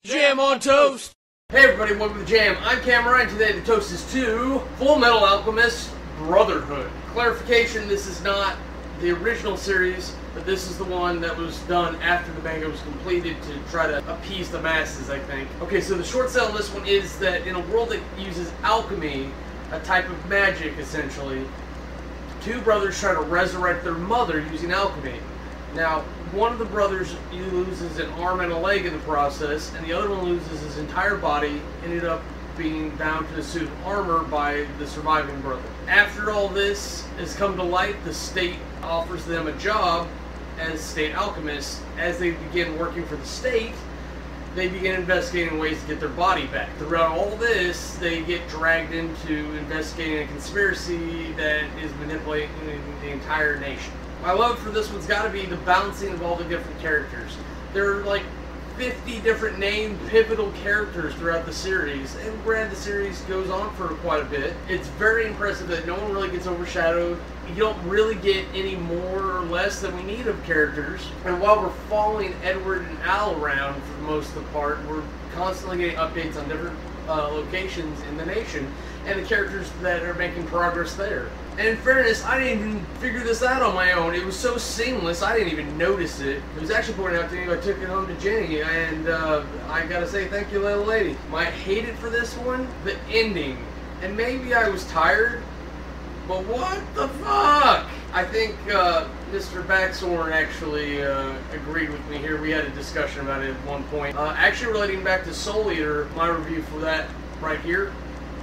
Jam on toast! Hey everybody, welcome to the Jam. I'm Cameron, and today the toast is to Full Metal Alchemist Brotherhood. Clarification, this is not the original series, but this is the one that was done after the manga was completed to try to appease the masses, I think. Okay, so the short sell on this one is that in a world that uses alchemy, a type of magic essentially, two brothers try to resurrect their mother using alchemy. Now, one of the brothers loses an arm and a leg in the process, and the other one loses his entire body, ended up being bound to a suit of armor by the surviving brother. After all this has come to light, the state offers them a job as state alchemists. As they begin working for the state, they begin investigating ways to get their body back. Throughout all this, they get dragged into investigating a conspiracy that is manipulating the entire nation. My love for this one's got to be the balancing of all the different characters. There are like 50 different named pivotal characters throughout the series, and granted the series goes on for quite a bit. It's very impressive that no one really gets overshadowed. You don't really get any more or less than we need of characters. And while we're following Edward and Al around for most of the part, we're constantly getting updates on different locations in the nation and the characters that are making progress there. And in fairness, I didn't even figure this out on my own. It was so seamless, I didn't even notice it. It was actually pointed out to me. I took it home to Jenny, and I gotta say thank you, little lady. My hated for this one, the ending. And maybe I was tired, but what the fuck? I think Mr. Baxhorn actually agreed with me here. We had a discussion about it at one point. Actually relating back to Soul Eater, my review for that right here.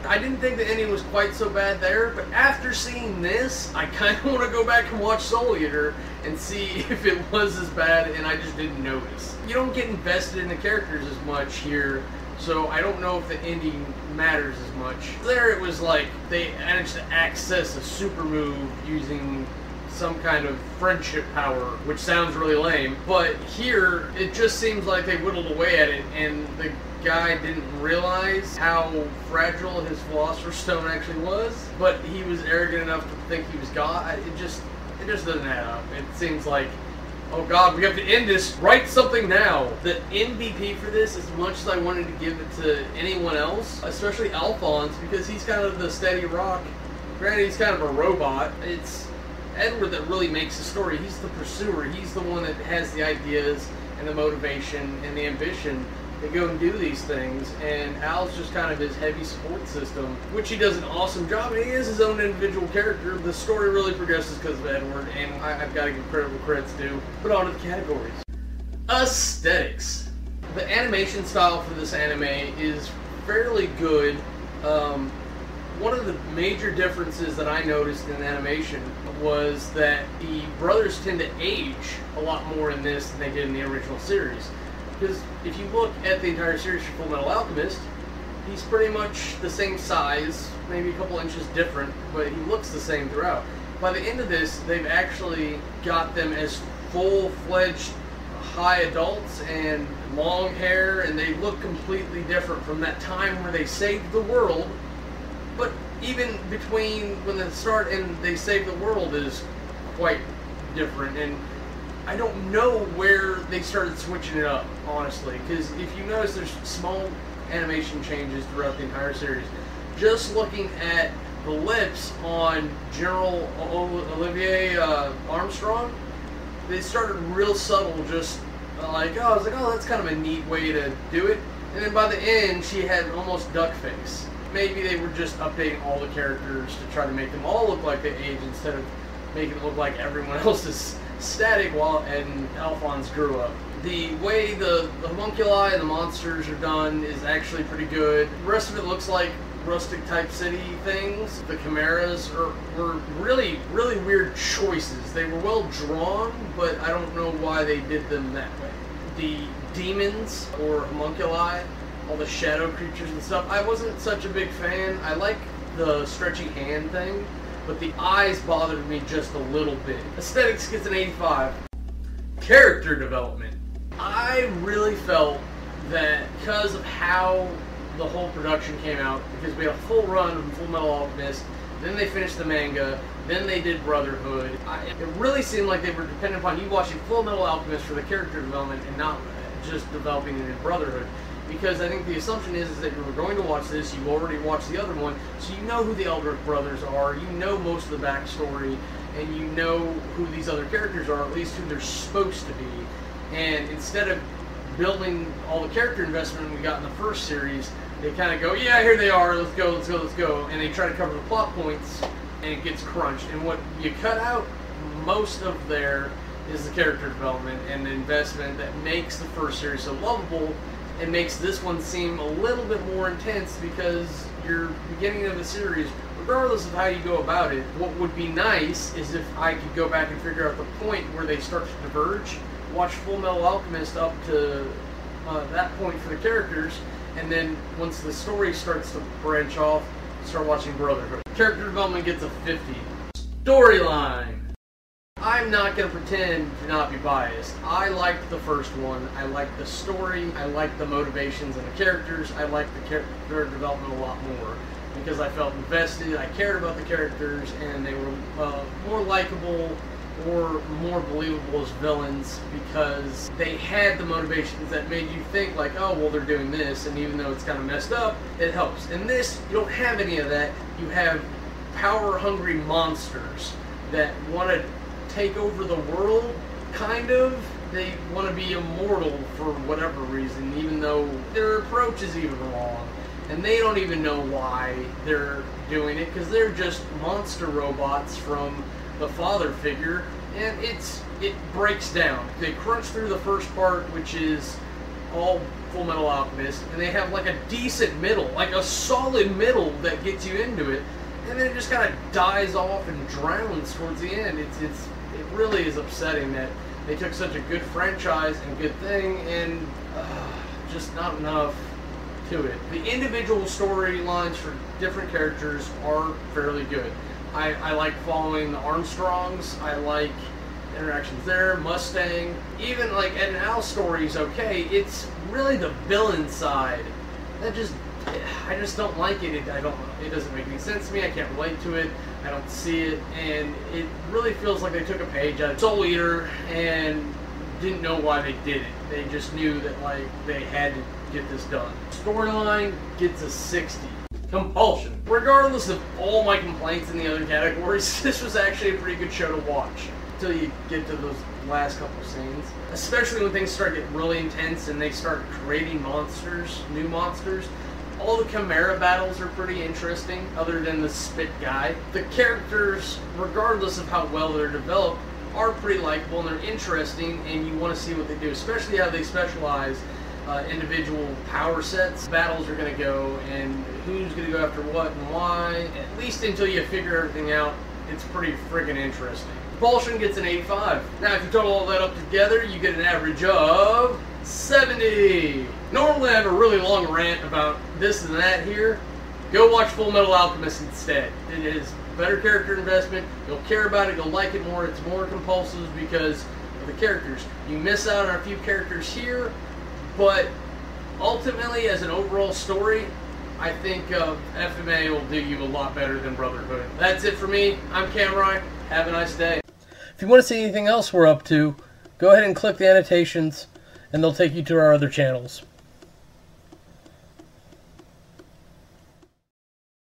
I didn't think the ending was quite so bad there, but after seeing this, I kind of want to go back and watch Soul Eater and see if it was as bad, and I just didn't notice. You don't get invested in the characters as much here, so I don't know if the ending matters as much. There it was like they managed to access a super move using some kind of friendship power, which sounds really lame, but here it just seems like they whittled away at it, and the guy didn't realize how fragile his Philosopher's Stone actually was, but he was arrogant enough to think he was God. It just doesn't add up. It seems like, oh God, we have to end this. Write something now. The MVP for this, as much as I wanted to give it to anyone else, especially Alphonse, because he's kind of the steady rock. Granted, he's kind of a robot. It's Edward that really makes the story. He's the pursuer. He's the one that has the ideas and the motivation and the ambition to go and do these things, and Al's just kind of his heavy support system, which he does an awesome job. He is his own individual character. The story really progresses because of Edward, and I've got to give credit where credit's due. Put on to the categories. Aesthetics. The animation style for this anime is fairly good. One of the major differences that I noticed in animation was that the brothers tend to age a lot more in this than they did in the original series. Because if you look at the entire series for Full Metal Alchemist, he's pretty much the same size, maybe a couple inches different, but he looks the same throughout. By the end of this, they've actually got them as full-fledged high adults and long hair, and they look completely different from that time where they saved the world. But even between when they start and they save the world is quite different, and I don't know where they started switching it up, honestly, because if you notice there's small animation changes throughout the entire series. Just looking at the lips on General Olivier Armstrong, they started real subtle, just like, oh, I was like, oh, that's kind of a neat way to do it. And then by the end, she had almost duck face. Maybe they were just updating all the characters to try to make them all look like they age instead of making it look like everyone else is static while Ed and Alphonse grew up. The way the homunculi and the monsters are done is actually pretty good. The rest of it looks like rustic type city things. The chimeras were really, really weird choices. They were well drawn, but I don't know why they did them that way. The demons or homunculi, all the shadow creatures and stuff, I wasn't such a big fan. I like the stretchy hand thing, but the eyes bothered me just a little bit. Aesthetics gets an 85. Character development. I really felt that because of how the whole production came out, because we had a full run of Full Metal Alchemist, then they finished the manga, then they did Brotherhood. It really seemed like they were dependent upon you watching Full Metal Alchemist for the character development and just developing it in Brotherhood. Because I think the assumption is that you were going to watch this, you already watched the other one, so you know who the Eldritch brothers are, you know most of the backstory, and you know who these other characters are, at least who they're supposed to be. And instead of building all the character investment we got in the first series, they kind of go, yeah, here they are, let's go, let's go, let's go. And they try to cover the plot points, and it gets crunched. And what you cut out most of there is the character development and the investment that makes the first series so lovable. It makes this one seem a little bit more intense because you're beginning of the series, regardless of how you go about it. What would be nice is if I could go back and figure out the point where they start to diverge, watch Full Metal Alchemist up to that point for the characters, and then once the story starts to branch off, start watching Brotherhood. Character development gets a 50. Storyline. I'm not going to pretend to not be biased. I liked the first one. I liked the story. I liked the motivations and the characters. I liked the character development a lot more because I felt invested. I cared about the characters, and they were more likable or more believable as villains because they had the motivations that made you think like, oh, well, they're doing this, and even though it's kind of messed up, it helps. In this, you don't have any of that. You have power-hungry monsters that want to take over the world, kind of. They want to be immortal for whatever reason, even though their approach is even wrong. And they don't even know why they're doing it, because they're just monster robots from the father figure, and it breaks down. They crunch through the first part, which is all Full Metal Alchemist, and they have like a decent middle, like a solid middle that gets you into it, and then it just kind of dies off and drowns towards the end. It really is upsetting that they took such a good franchise and good thing and just not enough to it. The individual storylines for different characters are fairly good. I like following the Armstrongs. I like interactions there. Mustang. Even like Ed and Al's story is okay. It's really the villain side that I just don't like it. It doesn't make any sense to me. I can't relate to it. I don't see it, and it really feels like they took a page out of Soul Eater and didn't know why they did it. They just knew that like they had to get this done. Storyline gets a 60. Compulsion. Regardless of all my complaints in the other categories, this was actually a pretty good show to watch until you get to those last couple scenes. Especially when things start getting really intense and they start creating monsters, new monsters. All the Chimera battles are pretty interesting, other than the spit guy. The characters, regardless of how well they're developed, are pretty likable and they're interesting, and you want to see what they do, especially how they specialize individual power sets. Battles are going to go, and who's going to go after what and why. At least until you figure everything out, it's pretty friggin' interesting. Compulsion gets an 85. Now, if you total all that up together, you get an average of 70. Normally I have a really long rant about this and that here. Go watch Full Metal Alchemist instead. It is better character investment. You'll care about it. You'll like it more. It's more compulsive because of the characters. You miss out on a few characters here, but ultimately as an overall story, I think FMA will do you a lot better than Brotherhood. That's it for me. I'm Cameron. Have a nice day. If you want to see anything else we're up to, go ahead and click the annotations and they'll take you to our other channels.